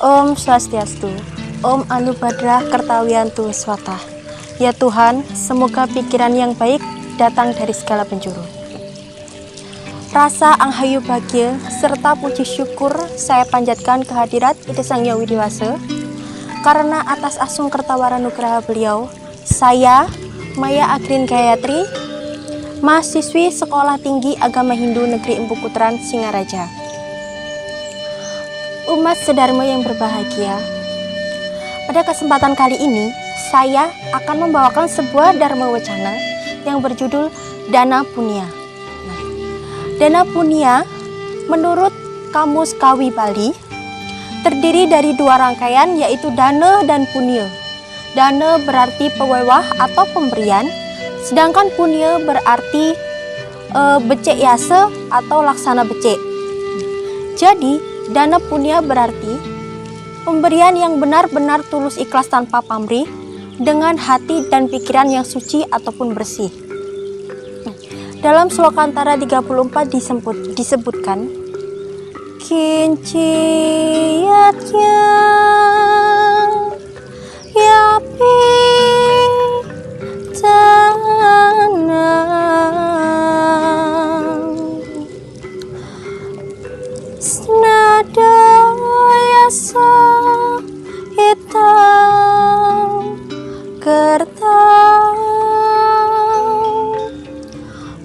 Om Swastiastu, Om Anubhadra Kertawiyantu Swata. Ya Tuhan, semoga pikiran yang baik datang dari segala penjuru. Rasa anghayu bahagia serta puji syukur saya panjatkan kehadirat Ida Sang Hyang Widiwasa, karena atas asung kertawara nugraha beliau, saya Maya Agrin Gayatri, mahasiswi Sekolah Tinggi Agama Hindu Negeri Empu Putran, Singaraja. Umat sedharma yang berbahagia, pada kesempatan kali ini saya akan membawakan sebuah dharma wacana yang berjudul Dana Punya. Dana Punya menurut Kamus Kawi Bali terdiri dari dua rangkaian, yaitu dana dan punya. Dana berarti pewewah atau pemberian, sedangkan punya berarti becek yasa atau laksana becek. Jadi dana punya berarti pemberian yang benar-benar tulus ikhlas tanpa pamrih, dengan hati dan pikiran yang suci ataupun bersih. Dalam Slokantara 34 disebutkan, Kinciyatnya yapi tanam snadaya sa hitam kertas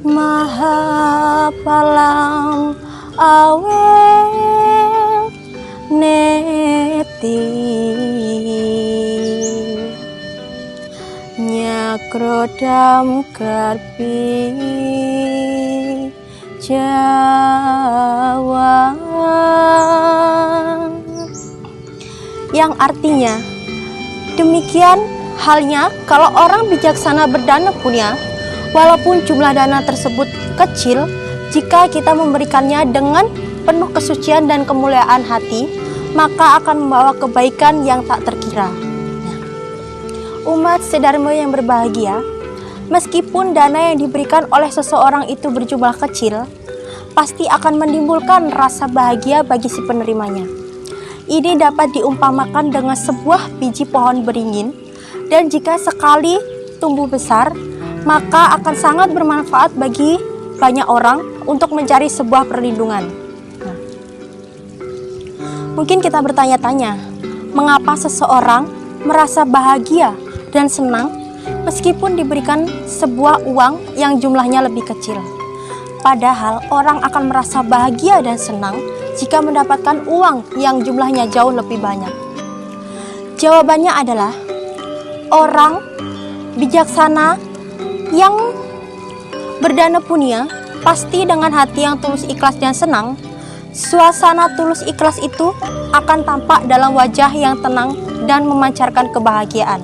maha palam awet neti nyakrodam karpi Jawa, yang artinya demikian halnya kalau orang bijaksana berdana punya, walaupun jumlah dana tersebut kecil, jika kita memberikannya dengan penuh kesucian dan kemuliaan hati, maka akan membawa kebaikan yang tak terkira. Umat sedharma yang berbahagia, meskipun dana yang diberikan oleh seseorang itu berjumlah kecil, pasti akan menimbulkan rasa bahagia bagi si penerimanya. Ini dapat diumpamakan dengan sebuah biji pohon beringin, dan jika sekali tumbuh besar, maka akan sangat bermanfaat bagi banyak orang untuk mencari sebuah perlindungan. Mungkin kita bertanya-tanya, mengapa seseorang merasa bahagia dan senang meskipun diberikan sebuah uang yang jumlahnya lebih kecil? Padahal orang akan merasa bahagia dan senang jika mendapatkan uang yang jumlahnya jauh lebih banyak. Jawabannya adalah orang bijaksana yang berdana punya pasti dengan hati yang tulus ikhlas dan senang. Suasana tulus ikhlas itu akan tampak dalam wajah yang tenang dan memancarkan kebahagiaan.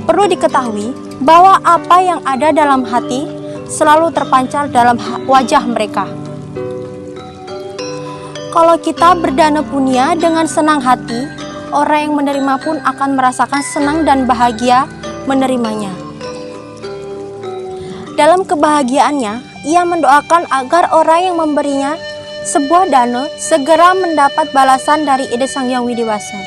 Perlu diketahui bahwa apa yang ada dalam hati selalu terpancar dalam wajah mereka. Kalau kita berdana punya dengan senang hati, orang yang menerima pun akan merasakan senang dan bahagia menerimanya. Dalam kebahagiaannya, ia mendoakan agar orang yang memberinya sebuah dana segera mendapat balasan dari Ida Sang Hyang Widiwasa.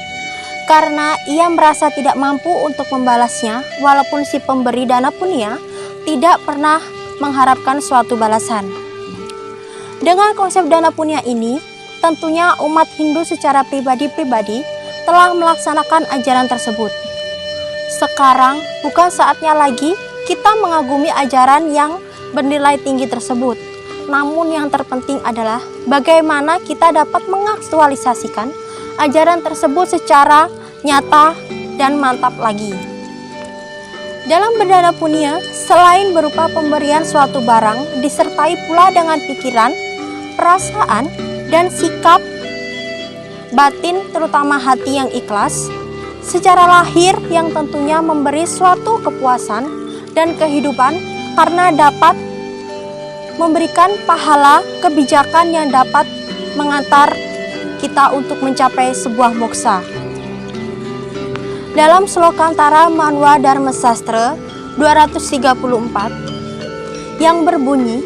Karena ia merasa tidak mampu untuk membalasnya, walaupun si pemberi dana punya tidak pernah mengharapkan suatu balasan. Dengan konsep dana punya ini, tentunya umat Hindu secara pribadi-pribadi telah melaksanakan ajaran tersebut. Sekarang bukan saatnya lagi kita mengagumi ajaran yang bernilai tinggi tersebut. Namun yang terpenting adalah bagaimana kita dapat mengaktualisasikan ajaran tersebut secara nyata dan mantap lagi. Dalam berdana punya, selain berupa pemberian suatu barang, disertai pula dengan pikiran, perasaan, dan sikap batin, terutama hati yang ikhlas, secara lahir yang tentunya memberi suatu kepuasan dan kehidupan karena dapat memberikan pahala kebijakan yang dapat mengantar kita untuk mencapai sebuah moksa. Dalam Slokantara Manwa Dharma Sastra 234 yang berbunyi,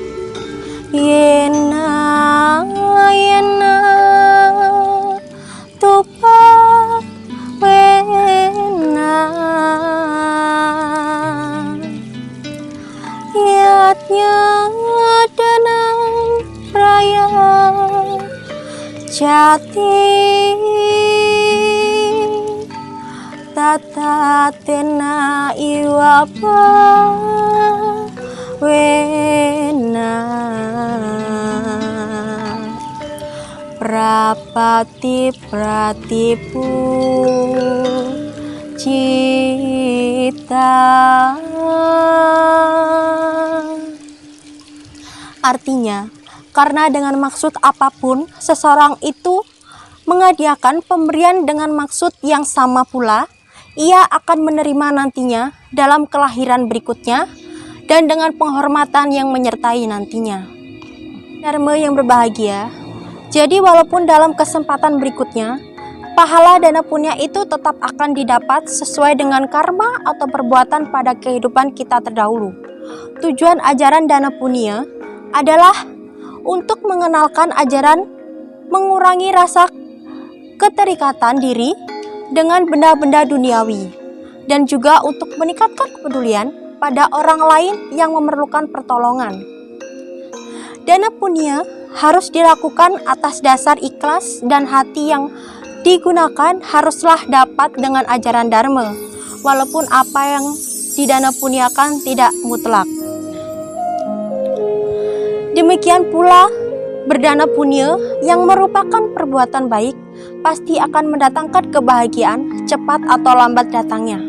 Yena yena tupa wena yatnya danang raya jati tata tena iwapa wena prapati pratipu cita. Artinya, karena dengan maksud apapun seseorang itu menghadiahkan pemberian dengan maksud yang sama pula, ia akan menerima nantinya dalam kelahiran berikutnya dan dengan penghormatan yang menyertai nantinya. Dharma yang berbahagia. Jadi walaupun dalam kesempatan berikutnya, pahala dana punya itu tetap akan didapat sesuai dengan karma atau perbuatan pada kehidupan kita terdahulu. Tujuan ajaran dana punya adalah untuk mengenalkan ajaran mengurangi rasa keterikatan diri dengan benda-benda duniawi dan juga untuk meningkatkan kepedulian pada orang lain yang memerlukan pertolongan. Dana punya harus dilakukan atas dasar ikhlas dan hati yang digunakan haruslah dapat dengan ajaran dharma, walaupun apa yang didana punyakan tidak mutlak. Demikian pula berdana punya yang merupakan perbuatan baik pasti akan mendatangkan kebahagiaan cepat atau lambat datangnya.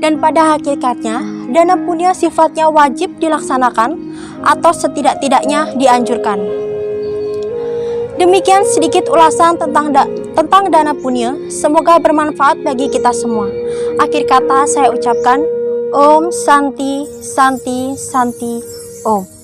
Dan pada hakikatnya dana punya sifatnya wajib dilaksanakan atau setidak-tidaknya dianjurkan. Demikian sedikit ulasan tentang dana punya, semoga bermanfaat bagi kita semua. Akhir kata saya ucapkan Om Santi Santi Santi Om.